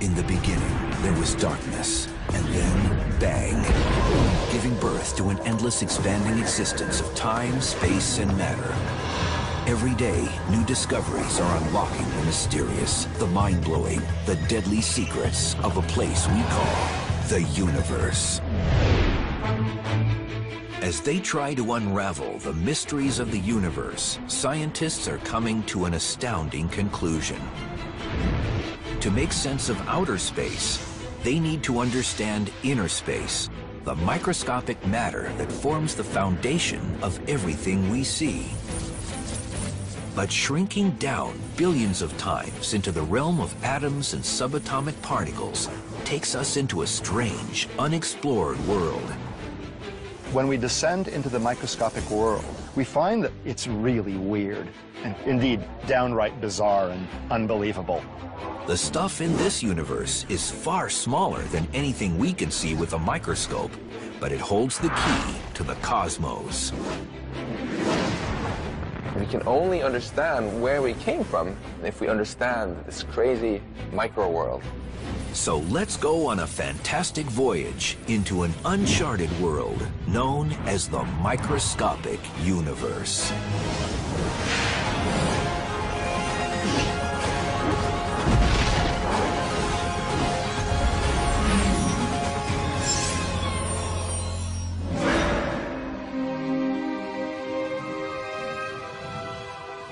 In the beginning, there was darkness, and then bang, giving birth to an endless expanding existence of time, space, and matter. Every day, new discoveries are unlocking the mysterious, the mind-blowing, the deadly secrets of a place we call the universe. As they try to unravel the mysteries of the universe, scientists are coming to an astounding conclusion. To make sense of outer space, they need to understand inner space, the microscopic matter that forms the foundation of everything we see. But shrinking down billions of times into the realm of atoms and subatomic particles takes us into a strange, unexplored world. When we descend into the microscopic world, we find that it's really weird and indeed downright bizarre and unbelievable. The stuff in this universe is far smaller than anything we can see with a microscope, but it holds the key to the cosmos. We can only understand where we came from if we understand this crazy micro world. So let's go on a fantastic voyage into an uncharted world known as the microscopic universe.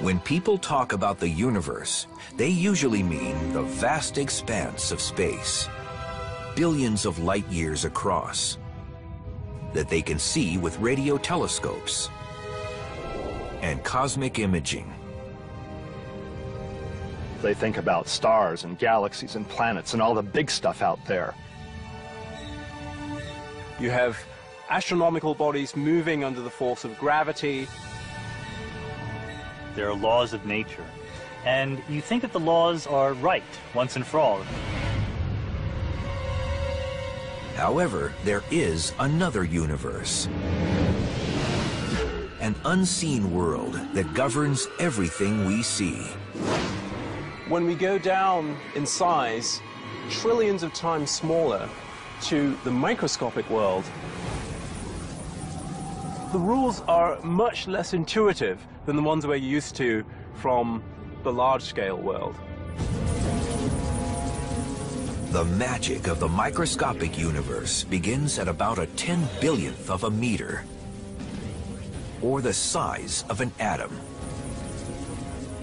When people talk about the universe, they usually mean the vast expanse of space, billions of light years across, that they can see with radio telescopes and cosmic imaging. They think about stars and galaxies and planets and all the big stuff out there. You have astronomical bodies moving under the force of gravity. There are laws of nature, and you think that the laws are right once and for all. However, there is another universe, an unseen world that governs everything we see. When we go down in size, trillions of times smaller, to the microscopic world, the rules are much less intuitive than the ones we're used to from the large-scale world. The magic of the microscopic universe begins at about a 10/1000th of a meter, or the size of an atom.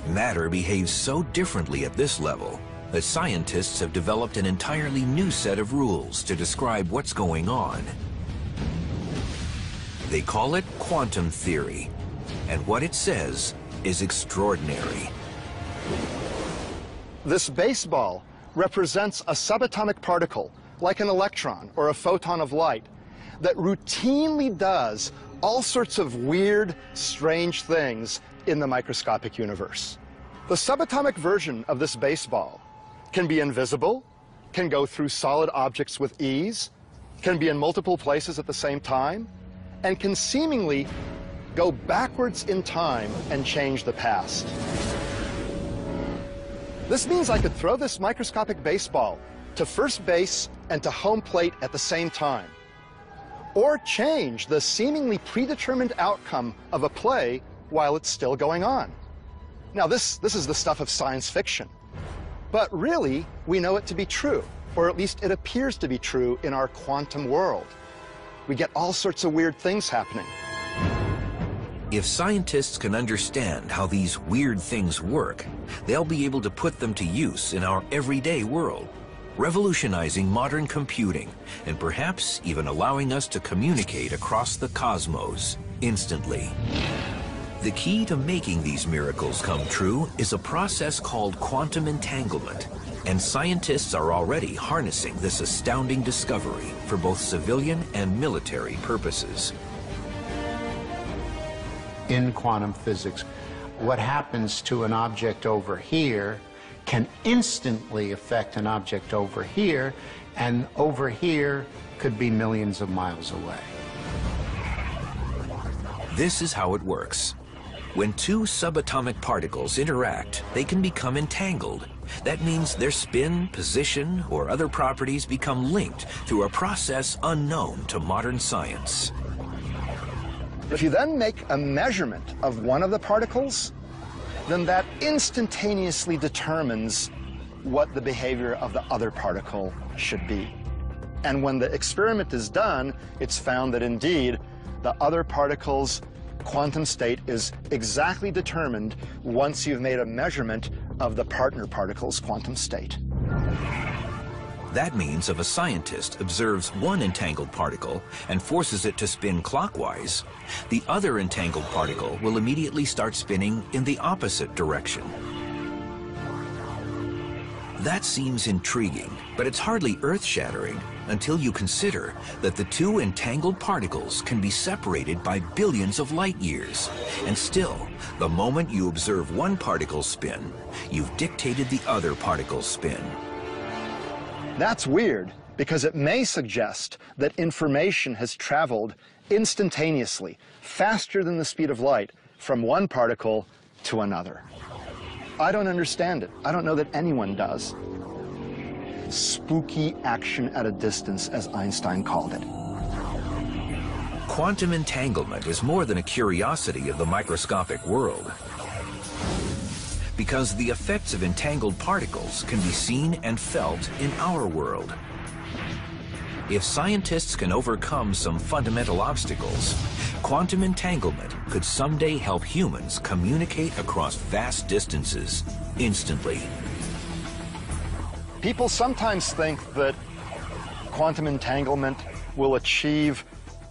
Matter behaves so differently at this level that scientists have developed an entirely new set of rules to describe what's going on. They call it quantum theory, and what it says is extraordinary. This baseball represents a subatomic particle, like an electron or a photon of light, that routinely does all sorts of weird, strange things in the microscopic universe. The subatomic version of this baseball can be invisible, can go through solid objects with ease, can be in multiple places at the same time, and can seemingly go backwards in time and change the past. This means I could throw this microscopic baseball to first base and to home plate at the same time, or change the seemingly predetermined outcome of a play while it's still going on. Now, this is the stuff of science fiction, but really, we know it to be true, or at least it appears to be true in our quantum world. We get all sorts of weird things happening. If scientists can understand how these weird things work, they'll be able to put them to use in our everyday world, revolutionizing modern computing, and perhaps even allowing us to communicate across the cosmos instantly. The key to making these miracles come true is a process called quantum entanglement, and scientists are already harnessing this astounding discovery for both civilian and military purposes. In quantum physics, what happens to an object over here can instantly affect an object over here, and over here could be millions of miles away. This is how it works. When two subatomic particles interact, they can become entangled, That means their spin, position, or other properties become linked through a process unknown to modern science. If you then make a measurement of one of the particles, then that instantaneously determines what the behavior of the other particle should be. And when the experiment is done, it's found that indeed the other particle's quantum state is exactly determined once you've made a measurement of the partner particle's quantum state. That means if a scientist observes one entangled particle and forces it to spin clockwise, the other entangled particle will immediately start spinning in the opposite direction. That seems intriguing, but it's hardly earth-shattering until you consider that the two entangled particles can be separated by billions of light years. And still, the moment you observe one particle's spin, you've dictated the other particle's spin. That's weird, because it may suggest that information has traveled instantaneously, faster than the speed of light, from one particle to another. I don't understand it. I don't know that anyone does. Spooky action at a distance, as Einstein called it. Quantum entanglement is more than a curiosity of the microscopic world, because the effects of entangled particles can be seen and felt in our world. If scientists can overcome some fundamental obstacles, quantum entanglement could someday help humans communicate across vast distances instantly. People sometimes think that quantum entanglement will achieve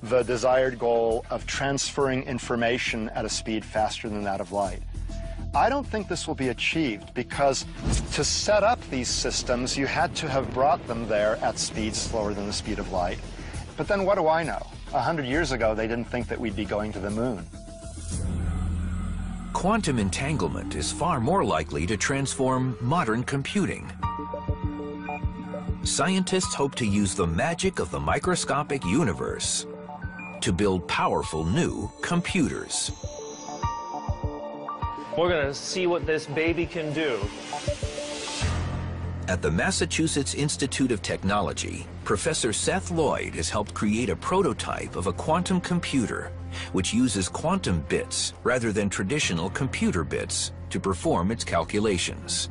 the desired goal of transferring information at a speed faster than that of light. I don't think this will be achieved, because to set up these systems, you had to have brought them there at speeds slower than the speed of light. But then what do I know? 100 years ago, they didn't think that we'd be going to the moon. Quantum entanglement is far more likely to transform modern computing. Scientists hope to use the magic of the microscopic universe to build powerful new computers. We're going to see what this baby can do. At the Massachusetts Institute of Technology, Professor Seth Lloyd has helped create a prototype of a quantum computer which uses quantum bits rather than traditional computer bits to perform its calculations.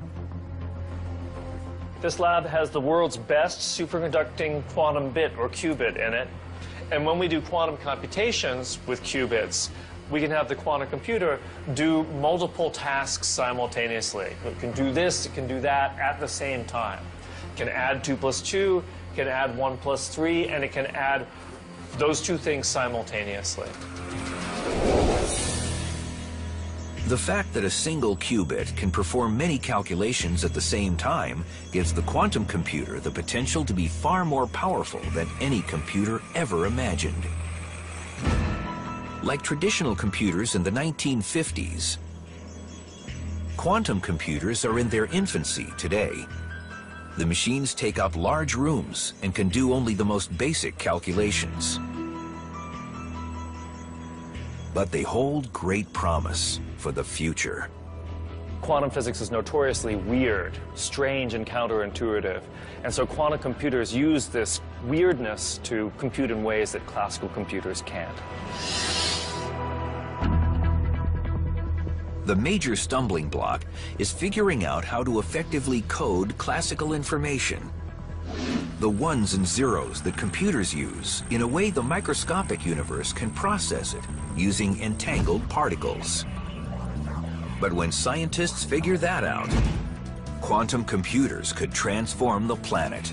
This lab has the world's best superconducting quantum bit, or qubit, in it. And when we do quantum computations with qubits, we can have the quantum computer do multiple tasks simultaneously. It can do this, it can do that at the same time. It can add 2 + 2, it can add 1 + 3, and it can add those two things simultaneously. The fact that a single qubit can perform many calculations at the same time gives the quantum computer the potential to be far more powerful than any computer ever imagined. Like traditional computers in the 1950s, quantum computers are in their infancy today. The machines take up large rooms and can do only the most basic calculations. But they hold great promise for the future. Quantum physics is notoriously weird, strange, and counterintuitive. And so quantum computers use this weirdness to compute in ways that classical computers can't. The major stumbling block is figuring out how to effectively code classical information, the ones and zeros that computers use, in a way the microscopic universe can process it using entangled particles. But when scientists figure that out, quantum computers could transform the planet.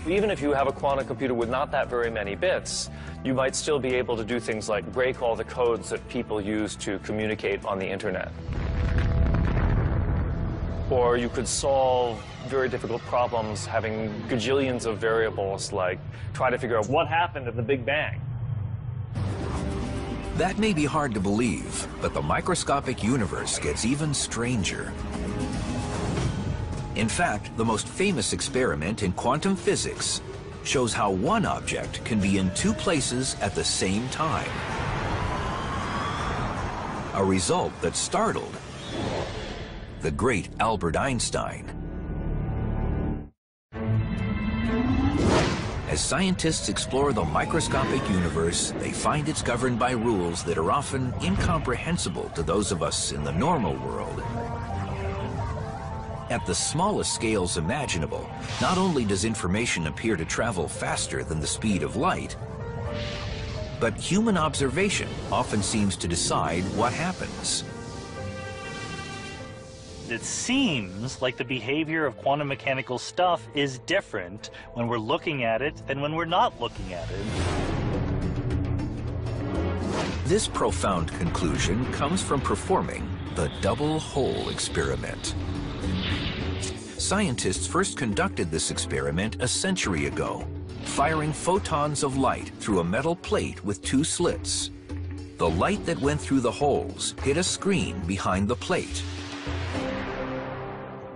Even if you have a quantum computer with not that very many bits, you might still be able to do things like break all the codes that people use to communicate on the internet. Or you could solve very difficult problems having gajillions of variables, like try to figure out what happened at the Big Bang. That may be hard to believe, but the microscopic universe gets even stranger. In fact, the most famous experiment in quantum physics shows how one object can be in two places at the same time. A result that startled the great Albert Einstein. As scientists explore the microscopic universe, they find it's governed by rules that are often incomprehensible to those of us in the normal world. At the smallest scales imaginable, not only does information appear to travel faster than the speed of light, but human observation often seems to decide what happens. It seems like the behavior of quantum mechanical stuff is different when we're looking at it than when we're not looking at it. This profound conclusion comes from performing the double hole experiment. Scientists first conducted this experiment a century ago, firing photons of light through a metal plate with two slits. The light that went through the holes hit a screen behind the plate.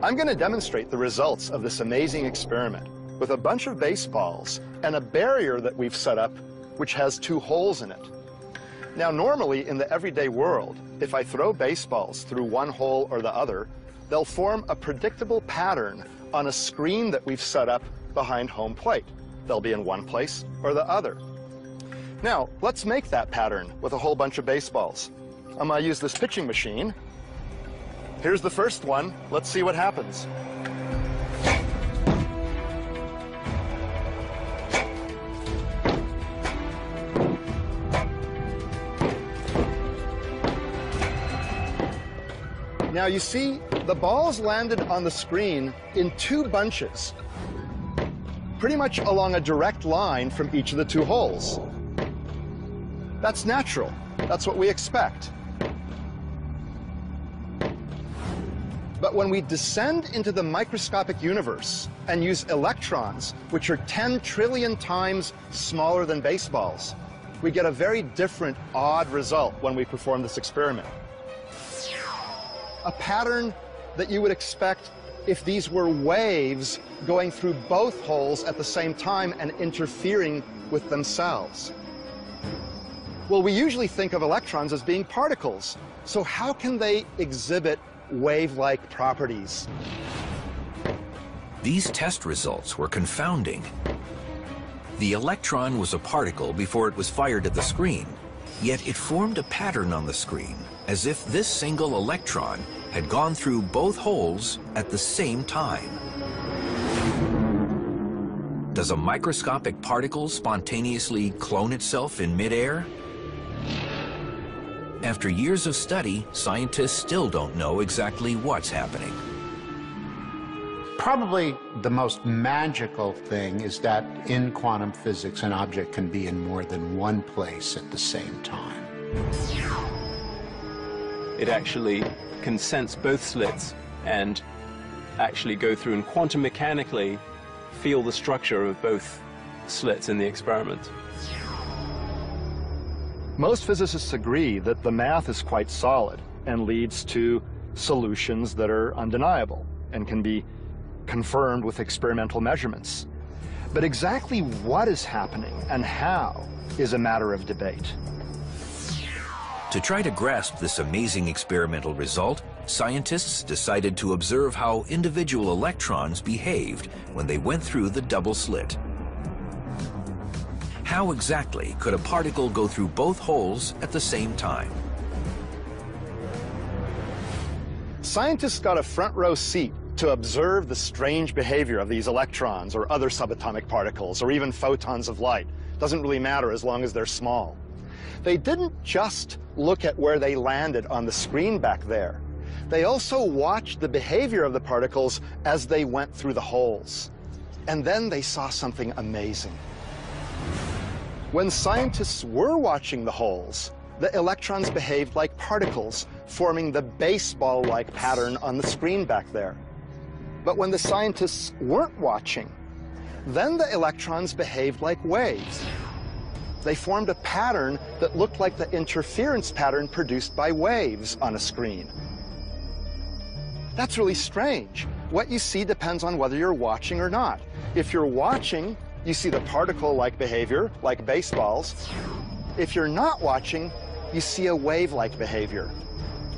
I'm going to demonstrate the results of this amazing experiment with a bunch of baseballs and a barrier that we've set up which has two holes in it. Now, normally in the everyday world, if I throw baseballs through one hole or the other, they'll form a predictable pattern on a screen that we've set up behind home plate. They'll be in one place or the other. Now, let's make that pattern with a whole bunch of baseballs. I'm going to use this pitching machine. Here's the first one. Let's see what happens. Now you see, the balls landed on the screen in two bunches, pretty much along a direct line from each of the two holes. That's natural. That's what we expect. But when we descend into the microscopic universe and use electrons, which are 10 trillion times smaller than baseballs, we get a very different, odd result when we perform this experiment. A pattern that you would expect if these were waves going through both holes at the same time and interfering with themselves. Well, we usually think of electrons as being particles, so how can they exhibit wave-like properties? These test results were confounding. The electron was a particle before it was fired at the screen, yet it formed a pattern on the screen, as if this single electron had gone through both holes at the same time. Does a microscopic particle spontaneously clone itself in midair? After years of study, scientists still don't know exactly what's happening. Probably the most magical thing is that in quantum physics, an object can be in more than one place at the same time. It actually can sense both slits and actually go through and quantum mechanically feel the structure of both slits in the experiment. Most physicists agree that the math is quite solid and leads to solutions that are undeniable and can be confirmed with experimental measurements. But exactly what is happening and how is a matter of debate. To try to grasp this amazing experimental result, scientists decided to observe how individual electrons behaved when they went through the double slit. How exactly could a particle go through both holes at the same time? Scientists got a front row seat to observe the strange behavior of these electrons or other subatomic particles or even photons of light. Doesn't really matter as long as they're small. They didn't just look at where they landed on the screen back there. They also watched the behavior of the particles as they went through the holes. And then they saw something amazing. When scientists were watching the holes, the electrons behaved like particles, forming the baseball-like pattern on the screen back there. But when the scientists weren't watching, then the electrons behaved like waves. They formed a pattern that looked like the interference pattern produced by waves on a screen. That's really strange. What you see depends on whether you're watching or not. If you're watching, you see the particle-like behavior, like baseballs. If you're not watching, you see a wave-like behavior,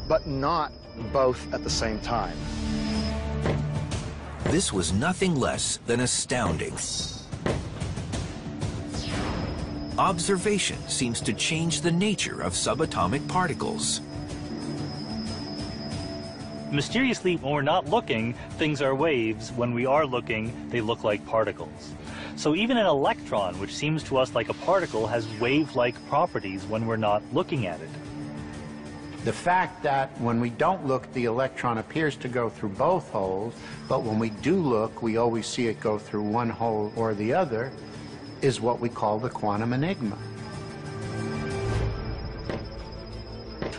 but not both at the same time. This was nothing less than astounding. Observation seems to change the nature of subatomic particles. Mysteriously, when we're not looking, things are waves. When we are looking, they look like particles. So even an electron, which seems to us like a particle, has wave-like properties when we're not looking at it. The fact that when we don't look, the electron appears to go through both holes, but when we do look, we always see it go through one hole or the other, is what we call the quantum enigma.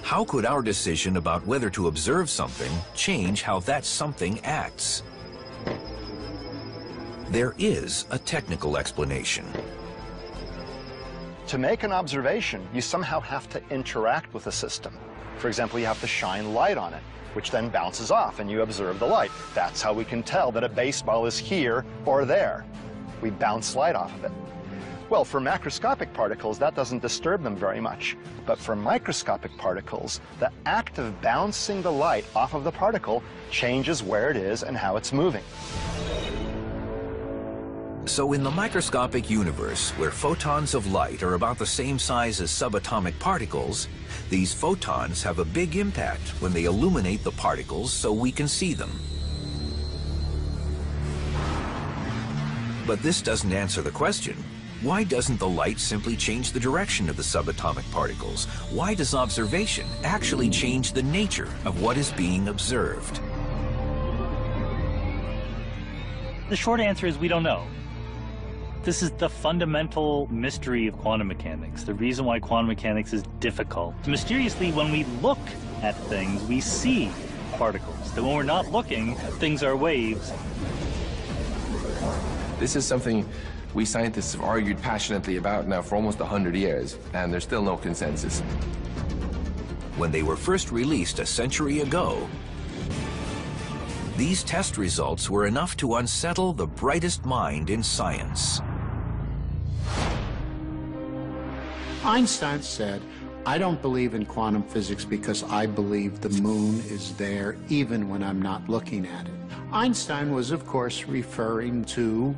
How could our decision about whether to observe something change how that something acts? There is a technical explanation. To make an observation, you somehow have to interact with the system. For example, you have to shine light on it, which then bounces off and you observe the light. That's how we can tell that a baseball is here or there. We bounce light off of it. Well, for macroscopic particles, that doesn't disturb them very much. But for microscopic particles, the act of bouncing the light off of the particle changes where it is and how it's moving. So in the microscopic universe, where photons of light are about the same size as subatomic particles, these photons have a big impact when they illuminate the particles so we can see them. But this doesn't answer the question. Why doesn't the light simply change the direction of the subatomic particles? Why does observation actually change the nature of what is being observed? The short answer is we don't know. This is the fundamental mystery of quantum mechanics, the reason why quantum mechanics is difficult. Mysteriously, when we look at things, we see particles. That when we're not looking, things are waves. This is something we scientists have argued passionately about now for almost 100 years, and there's still no consensus. When they were first released a century ago, these test results were enough to unsettle the brightest mind in science. Einstein said, "I don't believe in quantum physics because I believe the moon is there even when I'm not looking at it." Einstein was, of course, referring to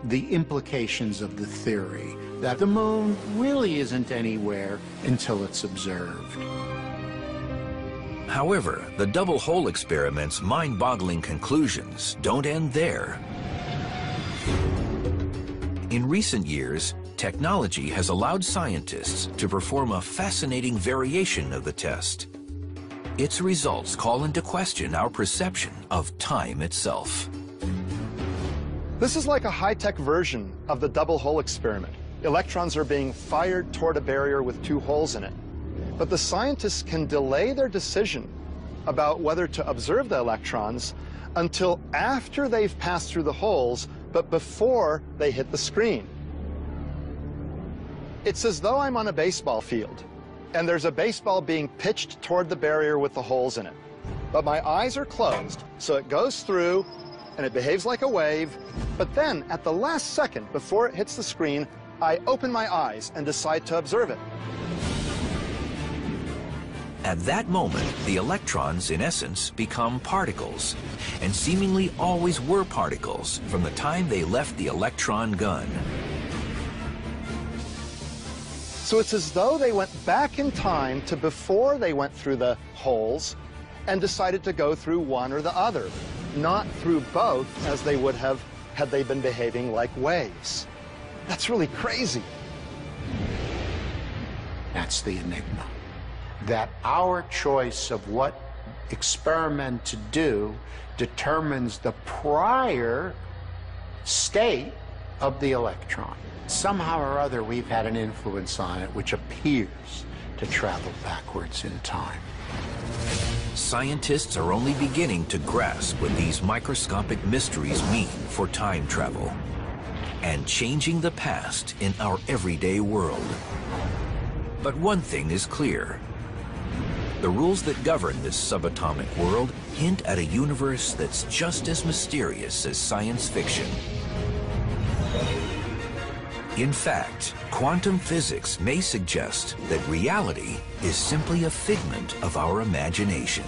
the implications of the theory that the moon really isn't anywhere until it's observed. However, the double hole experiment's mind-boggling conclusions don't end there. In recent years, technology has allowed scientists to perform a fascinating variation of the test. Its results call into question our perception of time itself. This is like a high-tech version of the double hole experiment. Electrons are being fired toward a barrier with two holes in it. But the scientists can delay their decision about whether to observe the electrons until after they've passed through the holes, but before they hit the screen. It's as though I'm on a baseball field, and there's a baseball being pitched toward the barrier with the holes in it. But my eyes are closed, so it goes through, and it behaves like a wave, but then at the last second before it hits the screen, I open my eyes and decide to observe it. At that moment, the electrons, in essence, become particles, and seemingly always were particles from the time they left the electron gun. So it's as though they went back in time to before they went through the holes and decided to go through one or the other, not through both as they would have had they been behaving like waves. That's really crazy. That's the enigma. That our choice of what experiment to do determines the prior state of the electron. Somehow or other, we've had an influence on it which appears to travel backwards in time. Scientists are only beginning to grasp what these microscopic mysteries mean for time travel and changing the past in our everyday world. But one thing is clear. The rules that govern this subatomic world hint at a universe that's just as mysterious as science fiction. In fact, quantum physics may suggest that reality is simply a figment of our imagination.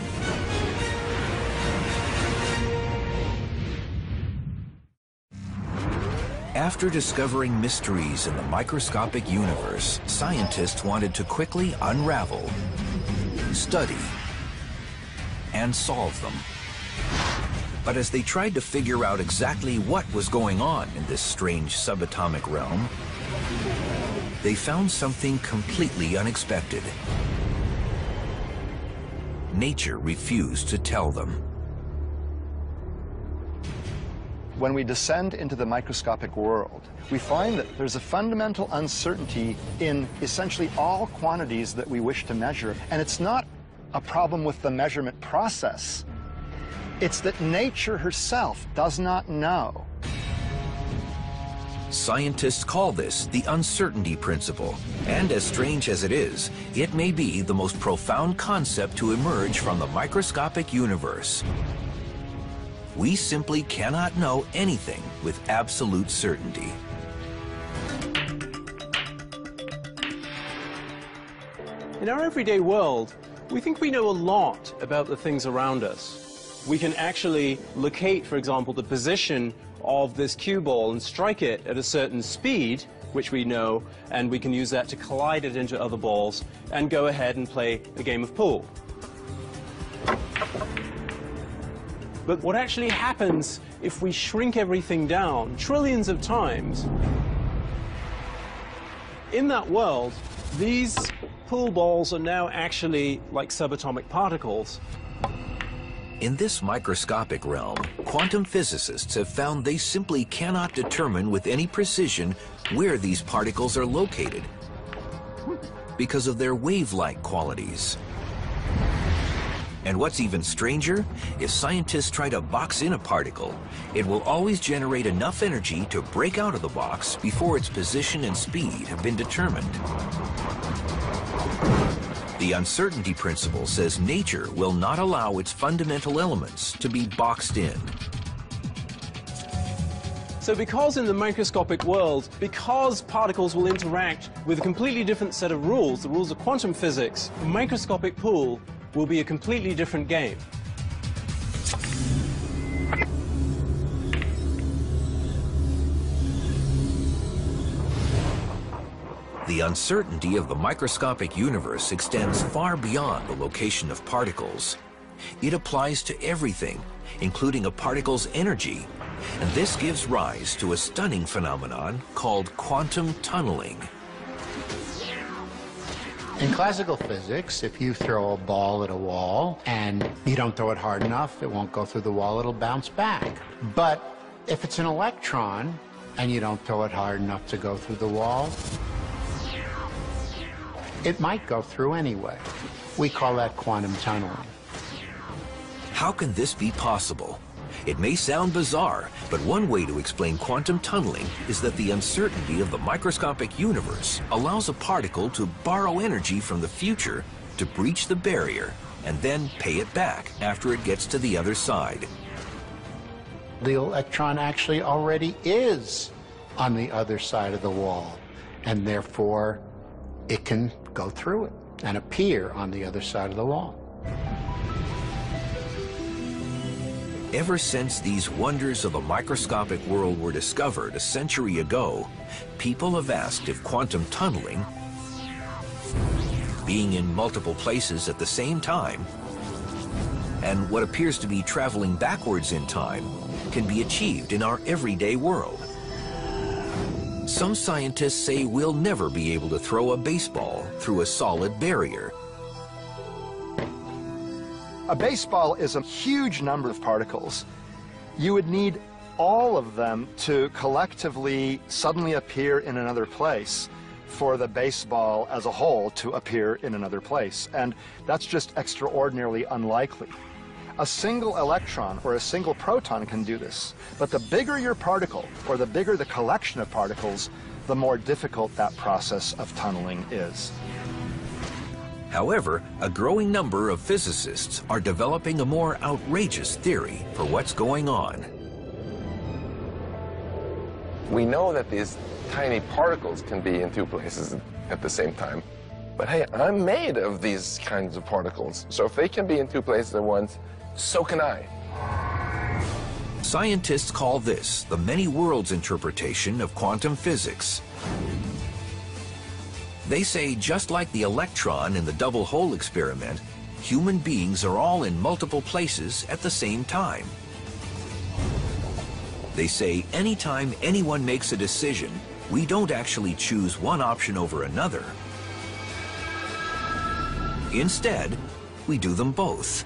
After discovering mysteries in the microscopic universe, scientists wanted to quickly unravel, study, and solve them. But as they tried to figure out exactly what was going on in this strange subatomic realm, they found something completely unexpected. Nature refused to tell them. When we descend into the microscopic world, we find that there's a fundamental uncertainty in essentially all quantities that we wish to measure. And it's not a problem with the measurement process. It's that nature herself does not know. Scientists call this the uncertainty principle. And as strange as it is, it may be the most profound concept to emerge from the microscopic universe. We simply cannot know anything with absolute certainty. In our everyday world, we think we know a lot about the things around us. We can actually locate, for example, the position of this cue ball and strike it at a certain speed, which we know, and we can use that to collide it into other balls and go ahead and play a game of pool. But what actually happens if we shrink everything down trillions of times? In that world, these pool balls are now actually like subatomic particles. In this microscopic realm, quantum physicists have found they simply cannot determine with any precision where these particles are located because of their wave-like qualities. And what's even stranger, if scientists try to box in a particle, it will always generate enough energy to break out of the box before its position and speed have been determined. The uncertainty principle says nature will not allow its fundamental elements to be boxed in. So because in the microscopic world, because particles will interact with a completely different set of rules, the rules of quantum physics, a microscopic pool will be a completely different game. The uncertainty of the microscopic universe extends far beyond the location of particles. It applies to everything, including a particle's energy, and this gives rise to a stunning phenomenon called quantum tunneling. In classical physics, if you throw a ball at a wall and you don't throw it hard enough, it won't go through the wall, it'll bounce back. But if it's an electron and you don't throw it hard enough to go through the wall, it might go through anyway. We call that quantum tunneling. How can this be possible? It may sound bizarre, but one way to explain quantum tunneling is that the uncertainty of the microscopic universe allows a particle to borrow energy from the future to breach the barrier and then pay it back after it gets to the other side. The electron actually already is on the other side of the wall, and therefore it can go through it and appear on the other side of the wall. Ever since these wonders of the microscopic world were discovered a century ago, people have asked if quantum tunneling, being in multiple places at the same time, and what appears to be traveling backwards in time, can be achieved in our everyday world. Some scientists say we'll never be able to throw a baseball through a solid barrier. A baseball is a huge number of particles. You would need all of them to collectively suddenly appear in another place for the baseball as a whole to appear in another place. And that's just extraordinarily unlikely. A single electron or a single proton can do this. But the bigger your particle, or the bigger the collection of particles, the more difficult that process of tunneling is. However, a growing number of physicists are developing a more outrageous theory for what's going on. We know that these tiny particles can be in two places at the same time. But hey, I'm made of these kinds of particles. So if they can be in two places at once, so can I. Scientists call this the many worlds interpretation of quantum physics. They say just like the electron in the double hole experiment, human beings are all in multiple places at the same time. They say anytime anyone makes a decision, we don't actually choose one option over another. Instead, we do them both,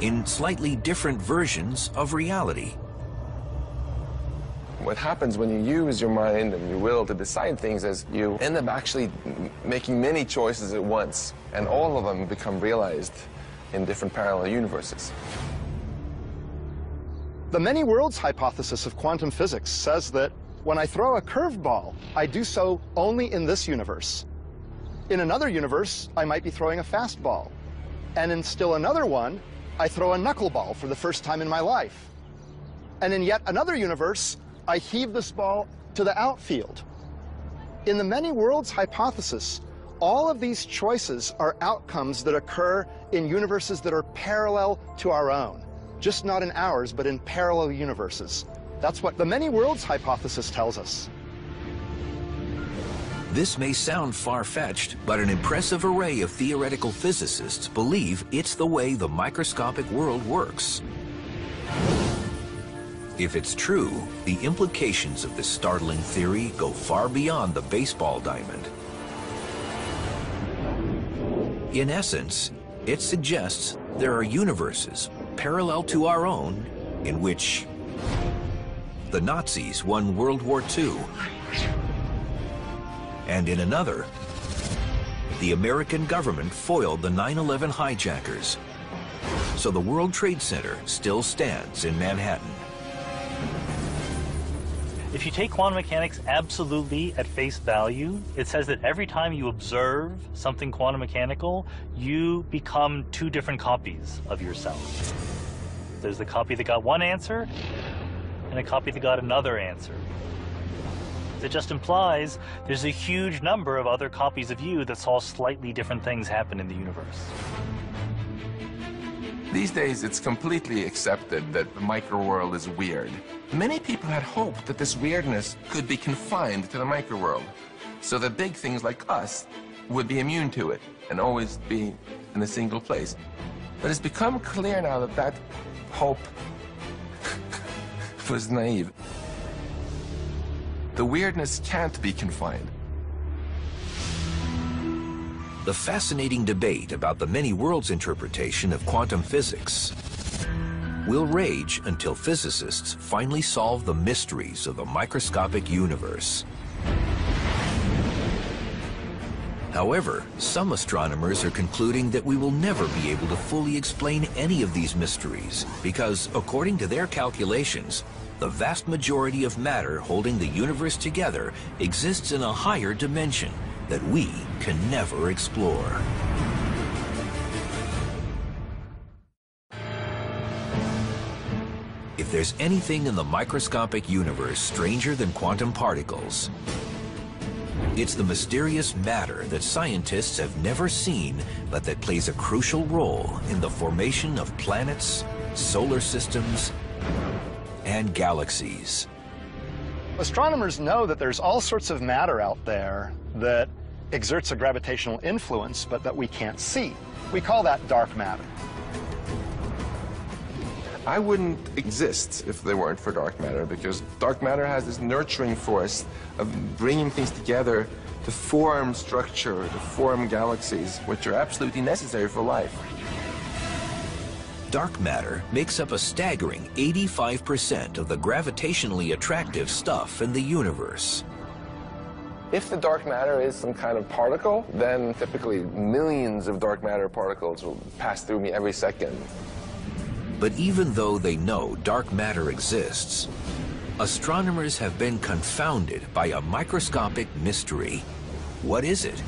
in slightly different versions of reality. What happens when you use your mind and your will to decide things is you end up actually making many choices at once, and all of them become realized in different parallel universes. The many worlds hypothesis of quantum physics says that when I throw a curveball, I do so only in this universe. In another universe, I might be throwing a fastball. And in still another one, I throw a knuckleball for the first time in my life. And in yet another universe, I heave this ball to the outfield. In the many worlds hypothesis, all of these choices are outcomes that occur in universes that are parallel to our own. Just not in ours, but in parallel universes. That's what the many worlds hypothesis tells us. This may sound far-fetched, but an impressive array of theoretical physicists believe it's the way the microscopic world works. If it's true, the implications of this startling theory go far beyond the baseball diamond. In essence, it suggests there are universes parallel to our own in which the Nazis won World War II. And in another, the American government foiled the 9/11 hijackers. So the World Trade Center still stands in Manhattan. If you take quantum mechanics absolutely at face value, it says that every time you observe something quantum mechanical, you become two different copies of yourself. There's the copy that got one answer and a copy that got another answer. It just implies there's a huge number of other copies of you that saw slightly different things happen in the universe. These days, it's completely accepted that the microworld is weird. Many people had hoped that this weirdness could be confined to the microworld, so that big things like us would be immune to it and always be in a single place. But it's become clear now that that hope was naive. The weirdness can't be confined. The fascinating debate about the many worlds interpretation of quantum physics will rage until physicists finally solve the mysteries of the microscopic universe. However, some astronomers are concluding that we will never be able to fully explain any of these mysteries because, according to their calculations, the vast majority of matter holding the universe together exists in a higher dimension that we can never explore. If there's anything in the microscopic universe stranger than quantum particles, it's the mysterious matter that scientists have never seen, but that plays a crucial role in the formation of planets, solar systems, and galaxies. Astronomers know that there's all sorts of matter out there that exerts a gravitational influence, but that we can't see. We call that dark matter. I wouldn't exist if they weren't for dark matter, because dark matter has this nurturing force of bringing things together to form structure, to form galaxies, which are absolutely necessary for life. Dark matter makes up a staggering 85% of the gravitationally attractive stuff in the universe. If the dark matter is some kind of particle, then typically millions of dark matter particles will pass through me every second. But even though they know dark matter exists, astronomers have been confounded by a microscopic mystery. What is it?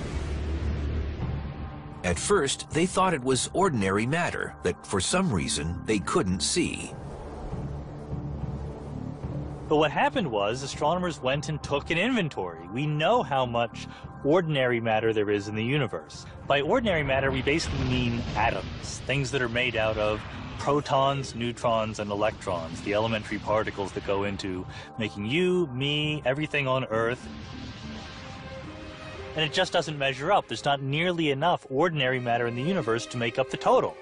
At first, they thought it was ordinary matter that, for some reason, they couldn't see. But what happened was astronomers went and took an inventory. We know how much ordinary matter there is in the universe. By ordinary matter, we basically mean atoms, things that are made out of protons, neutrons, and electrons, the elementary particles that go into making you, me, everything on Earth. And it just doesn't measure up. There's not nearly enough ordinary matter in the universe to make up the total.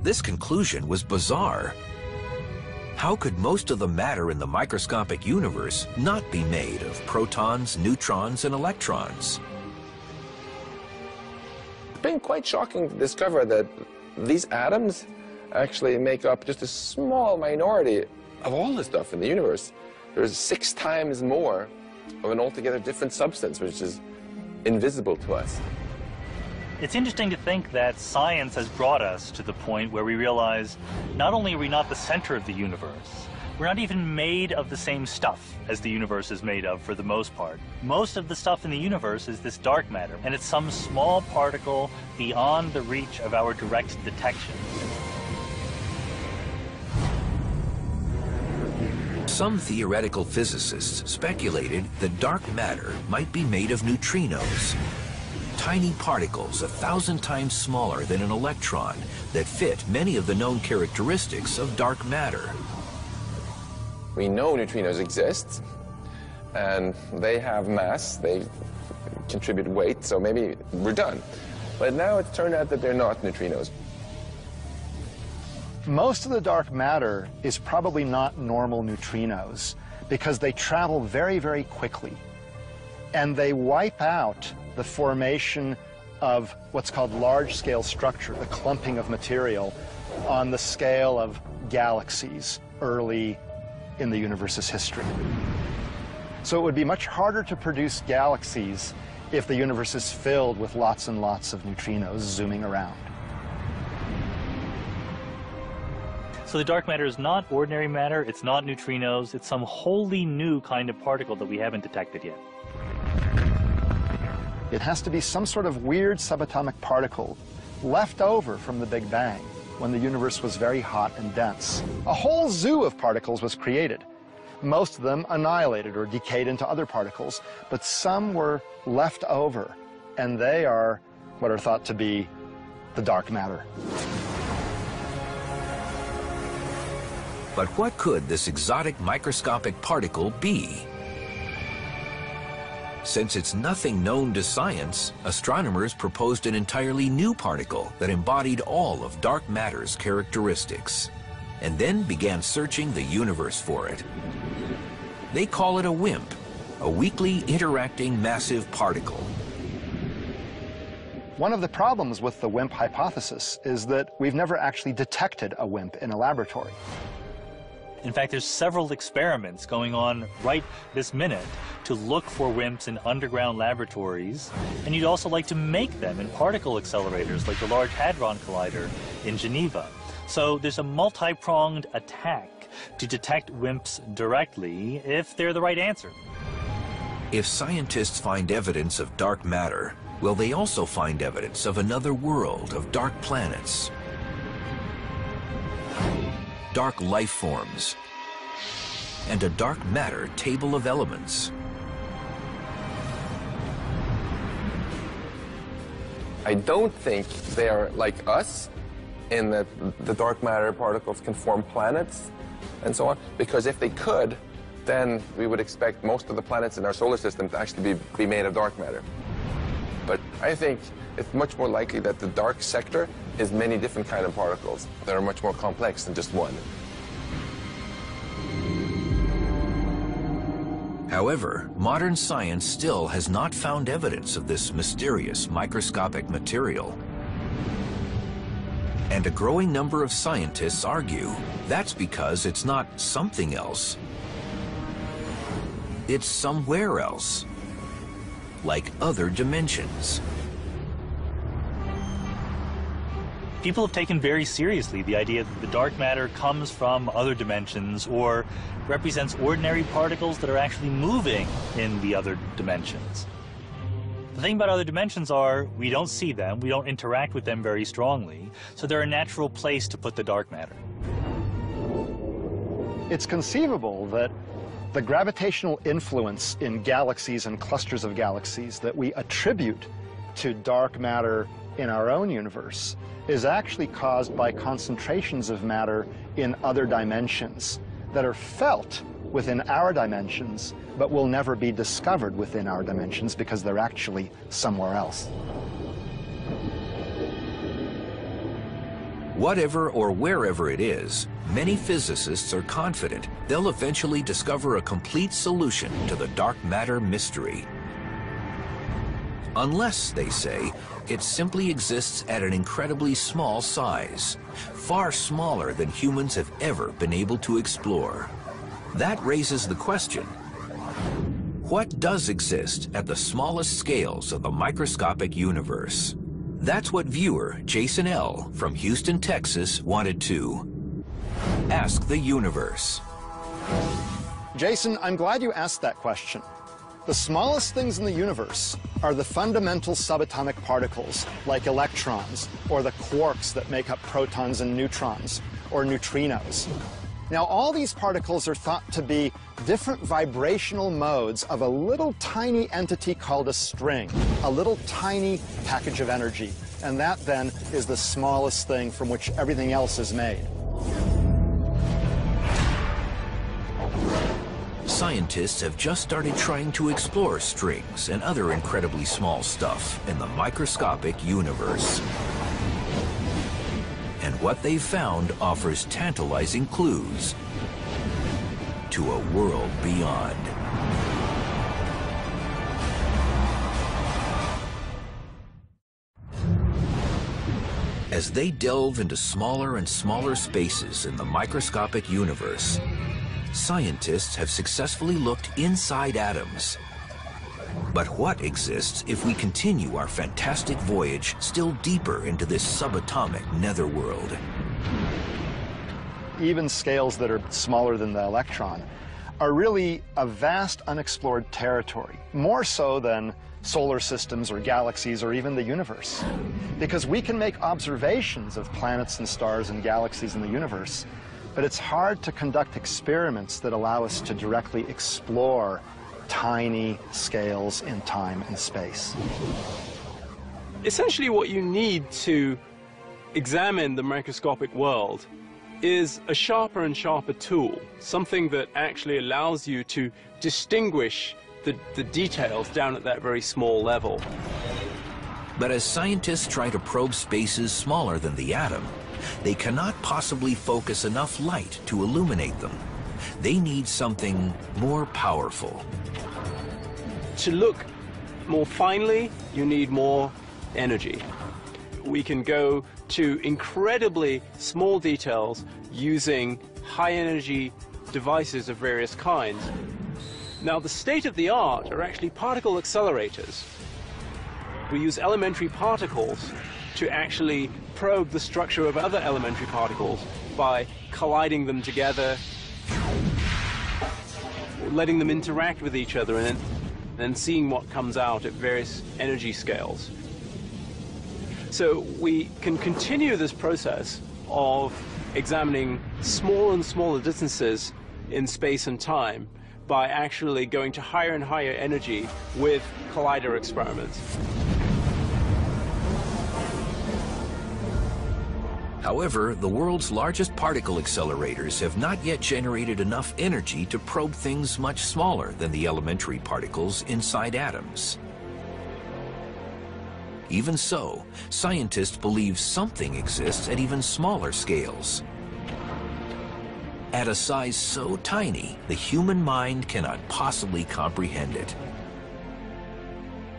This conclusion was bizarre. How could most of the matter in the microscopic universe not be made of protons, neutrons, and electrons? It's been quite shocking to discover that these atoms actually make up just a small minority of all the stuff in the universe. There's 6 times more of an altogether different substance, which is invisible to us. It's interesting to think that science has brought us to the point where we realize not only are we not the center of the universe, we're not even made of the same stuff as the universe is made of for the most part. Most of the stuff in the universe is this dark matter, and it's some small particle beyond the reach of our direct detection. Some theoretical physicists speculated that dark matter might be made of neutrinos, tiny particles 1,000 times smaller than an electron that fit many of the known characteristics of dark matter. We know neutrinos exist, and they have mass, they contribute weight, so maybe we're done. But now it's turned out that they're not neutrinos. Most of the dark matter is probably not normal neutrinos because they travel very, very quickly. And they wipe out the formation of what's called large-scale structure, the clumping of material, on the scale of galaxies early in the universe's history. So it would be much harder to produce galaxies if the universe is filled with lots and lots of neutrinos zooming around. So the dark matter is not ordinary matter, it's not neutrinos, it's some wholly new kind of particle that we haven't detected yet. It has to be some sort of weird subatomic particle left over from the Big Bang when the universe was very hot and dense. A whole zoo of particles was created. Most of them annihilated or decayed into other particles, but some were left over, and they are what are thought to be the dark matter. But what could this exotic microscopic particle be? Since it's nothing known to science, astronomers proposed an entirely new particle that embodied all of dark matter's characteristics, and then began searching the universe for it. They call it a WIMP, a weakly interacting massive particle. One of the problems with the WIMP hypothesis is that we've never actually detected a WIMP in a laboratory. In fact, there's several experiments going on right this minute to look for WIMPs in underground laboratories, and you'd also like to make them in particle accelerators like the Large Hadron Collider in Geneva. So there's a multi-pronged attack to detect WIMPs directly if they're the right answer. If scientists find evidence of dark matter, will they also find evidence of another world of dark planets, dark life forms, and a dark matter table of elements? I don't think they're like us in that the dark matter particles can form planets and so on, because if they could, then we would expect most of the planets in our solar system to actually be made of dark matter. But I think it's much more likely that the dark sector is many different kinds of particles that are much more complex than just one. However, modern science still has not found evidence of this mysterious microscopic material. And a growing number of scientists argue that's because it's not something else. It's somewhere else, like other dimensions. People have taken very seriously the idea that the dark matter comes from other dimensions or represents ordinary particles that are actually moving in the other dimensions. The thing about other dimensions are we don't see them, we don't interact with them very strongly, so they're a natural place to put the dark matter. It's conceivable that the gravitational influence in galaxies and clusters of galaxies that we attribute to dark matter in our own universe is actually caused by concentrations of matter in other dimensions that are felt within our dimensions, but will never be discovered within our dimensions because they're actually somewhere else. Whatever or wherever it is, many physicists are confident they'll eventually discover a complete solution to the dark matter mystery. Unless, they say, it simply exists at an incredibly small size, far smaller than humans have ever been able to explore. That raises the question, what does exist at the smallest scales of the microscopic universe? That's what viewer Jason L. from Houston, Texas wanted to ask the universe. Jason, I'm glad you asked that question. The smallest things in the universe are the fundamental subatomic particles like electrons or the quarks that make up protons and neutrons or neutrinos. Now, all these particles are thought to be different vibrational modes of a little tiny entity called a string, a little tiny package of energy. And that, then, is the smallest thing from which everything else is made. Scientists have just started trying to explore strings and other incredibly small stuff in the microscopic universe. And what they've found offers tantalizing clues to a world beyond. As they delve into smaller and smaller spaces in the microscopic universe, scientists have successfully looked inside atoms. But what exists if we continue our fantastic voyage still deeper into this subatomic netherworld? Even scales that are smaller than the electron are really a vast unexplored territory, more so than solar systems or galaxies or even the universe. Because we can make observations of planets and stars and galaxies in the universe, but it's hard to conduct experiments that allow us to directly explore tiny scales in time and space. Essentially, what you need to examine the microscopic world is a sharper and sharper tool, something that actually allows you to distinguish the details down at that very small level. But as scientists try to probe spaces smaller than the atom, they cannot possibly focus enough light to illuminate them. They need something more powerful. To look more finely, you need more energy. We can go to incredibly small details using high-energy devices of various kinds. Now, the state of the art are actually particle accelerators. We use elementary particles to actually probe the structure of other elementary particles by colliding them together, letting them interact with each other, and then seeing what comes out at various energy scales. So we can continue this process of examining smaller and smaller distances in space and time by actually going to higher and higher energy with collider experiments. However, the world's largest particle accelerators have not yet generated enough energy to probe things much smaller than the elementary particles inside atoms. Even so, scientists believe something exists at even smaller scales. At a size so tiny, the human mind cannot possibly comprehend it.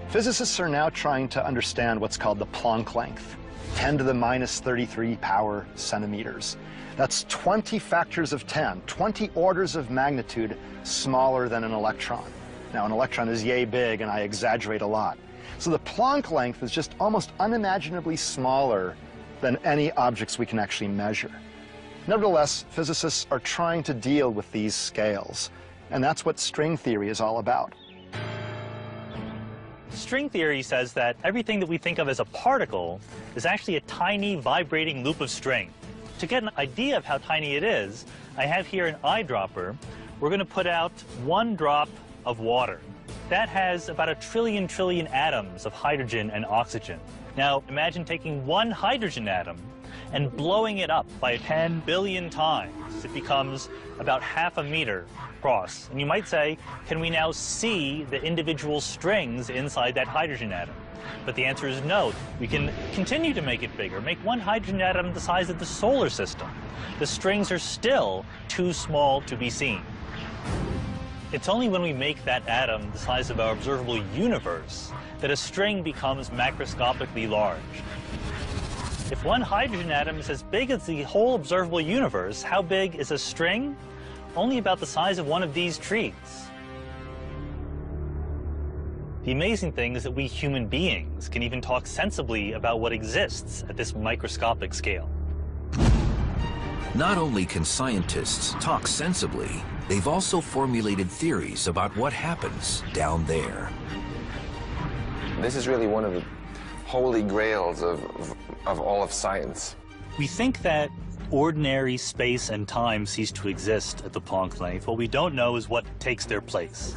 Physicists are now trying to understand what's called the Planck length, 10 to the minus 33 power centimeters. That's 20 factors of 10, 20 orders of magnitude smaller than an electron. Now, an electron is yay big, and I exaggerate a lot. So the Planck length is just almost unimaginably smaller than any objects we can actually measure. Nevertheless, physicists are trying to deal with these scales, and that's what string theory is all about. String theory says that everything that we think of as a particle is actually a tiny vibrating loop of string. To get an idea of how tiny it is, I have here an eyedropper. We're going to put out 1 drop of water. That has about 1 trillion atoms of hydrogen and oxygen. Now, imagine taking 1 hydrogen atom and blowing it up by 10 billion times. It becomes about ½ a meter across. And you might say, can we now see the individual strings inside that hydrogen atom? But the answer is no. We can continue to make it bigger, make 1 hydrogen atom the size of the solar system. The strings are still too small to be seen. It's only when we make that atom the size of our observable universe that a string becomes macroscopically large. If 1 hydrogen atom is as big as the whole observable universe, how big is a string? Only about the size of one of these trees. The amazing thing is that we human beings can even talk sensibly about what exists at this microscopic scale. Not only can scientists talk sensibly, they've also formulated theories about what happens down there. This is really one of the holy grails of all of science. We think that ordinary space and time cease to exist at the Planck length. What we don't know is what takes their place.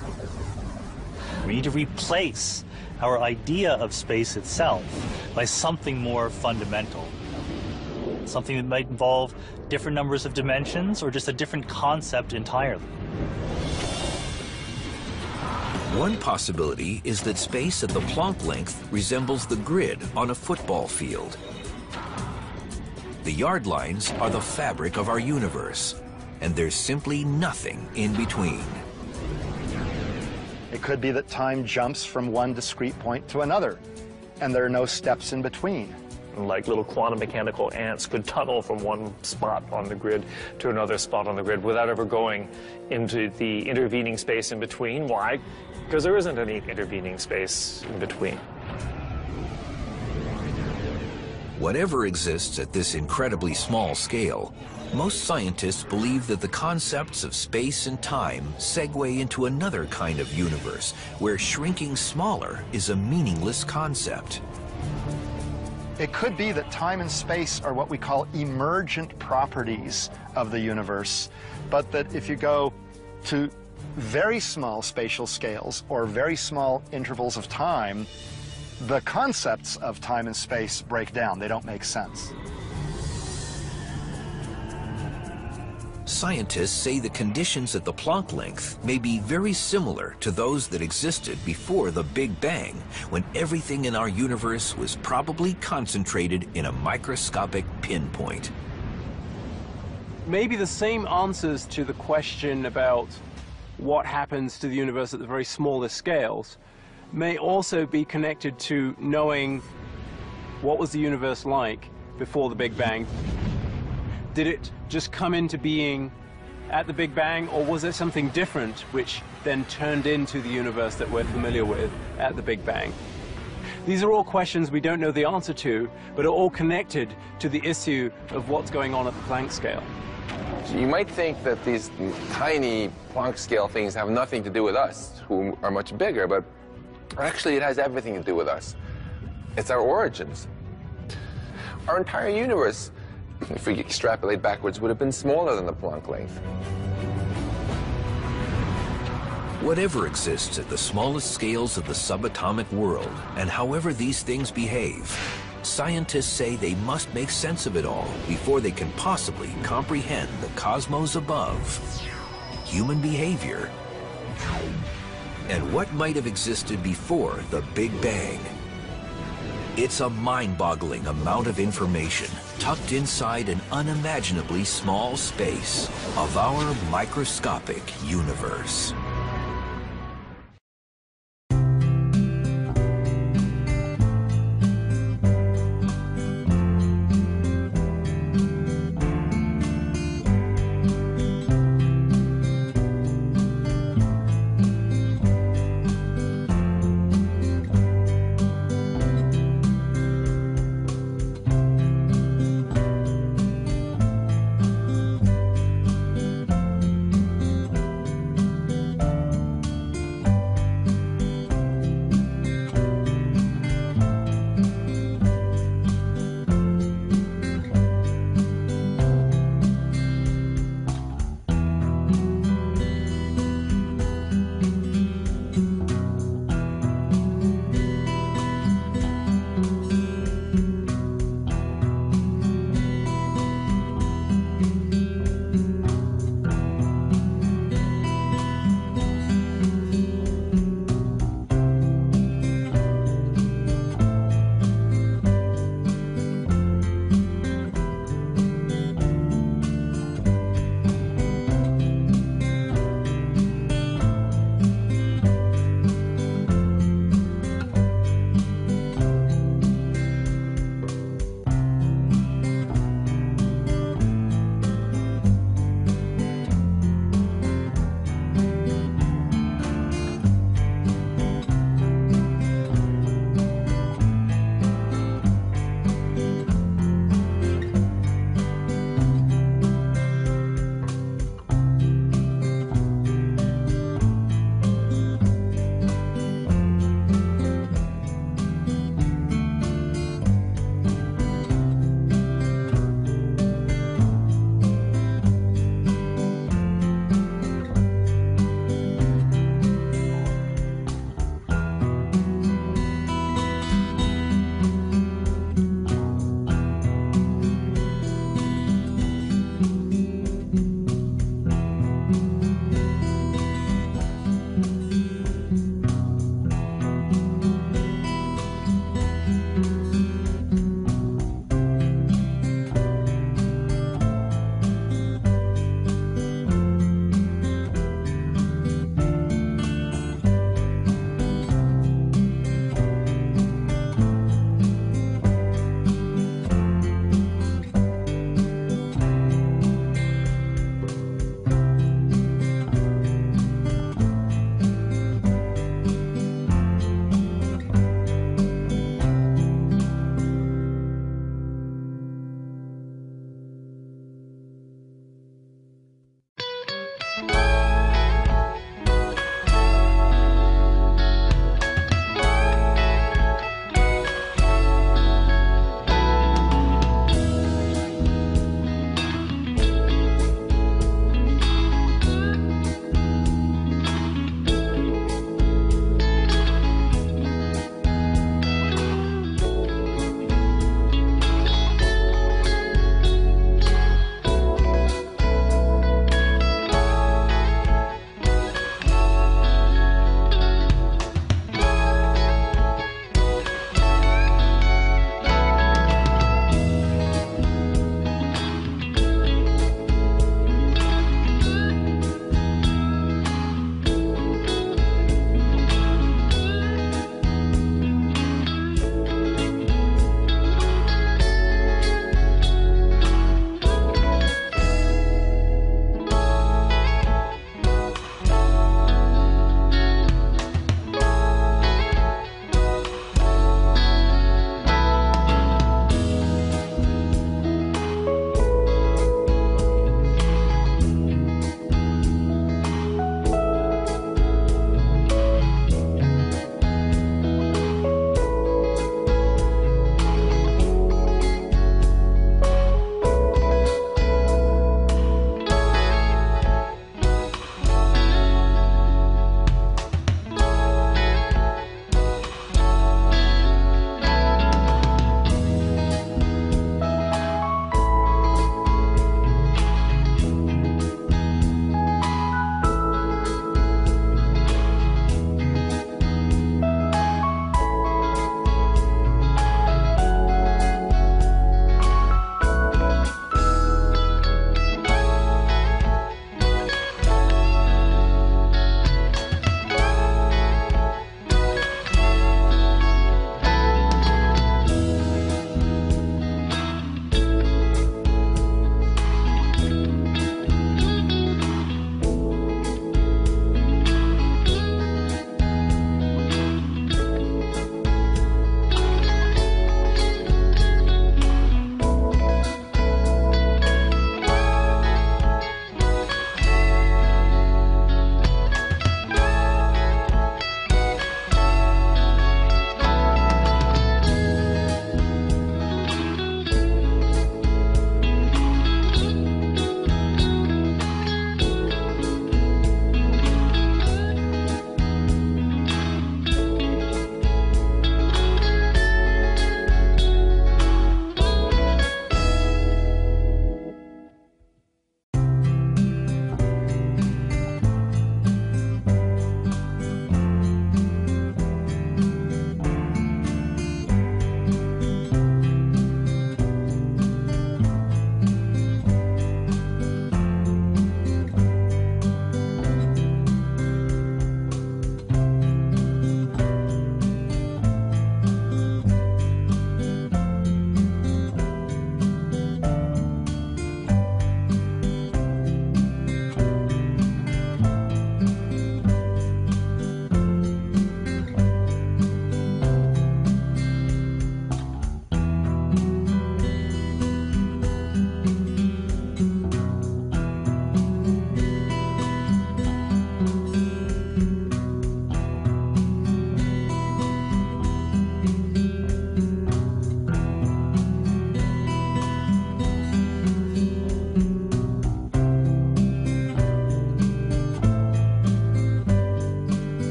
We need to replace our idea of space itself by something more fundamental. Something that might involve different numbers of dimensions or just a different concept entirely. One possibility is that space at the Planck length resembles the grid on a football field. The yard lines are the fabric of our universe, and there's simply nothing in between. It could be that time jumps from one discrete point to another, and there are no steps in between. Like little quantum mechanical ants could tunnel from one spot on the grid to another spot on the grid without ever going into the intervening space in between. Why? Because there isn't any intervening space in between. Whatever exists at this incredibly small scale, most scientists believe that the concepts of space and time segue into another kind of universe where shrinking smaller is a meaningless concept. It could be that time and space are what we call emergent properties of the universe, but that if you go to very small spatial scales or very small intervals of time, the concepts of time and space break down. They don't make sense. Scientists say the conditions at the Planck length may be very similar to those that existed before the Big Bang, when everything in our universe was probably concentrated in a microscopic pinpoint. Maybe the same answers to the question about what happens to the universe at the very smallest scales may also be connected to knowing what was the universe like before the Big Bang. Did it just come into being at the Big Bang, or was there something different which then turned into the universe that we're familiar with at the Big Bang? These are all questions we don't know the answer to, but are all connected to the issue of what's going on at the Planck scale. You might think that these tiny Planck scale things have nothing to do with us, who are much bigger, but actually it has everything to do with us. It's our origins. Our entire universe, if we extrapolate backwards, would have been smaller than the Planck length. Whatever exists at the smallest scales of the subatomic world, and however these things behave, scientists say they must make sense of it all before they can possibly comprehend the cosmos above, human behavior, and what might have existed before the Big Bang. It's a mind-boggling amount of information tucked inside an unimaginably small space of our microscopic universe.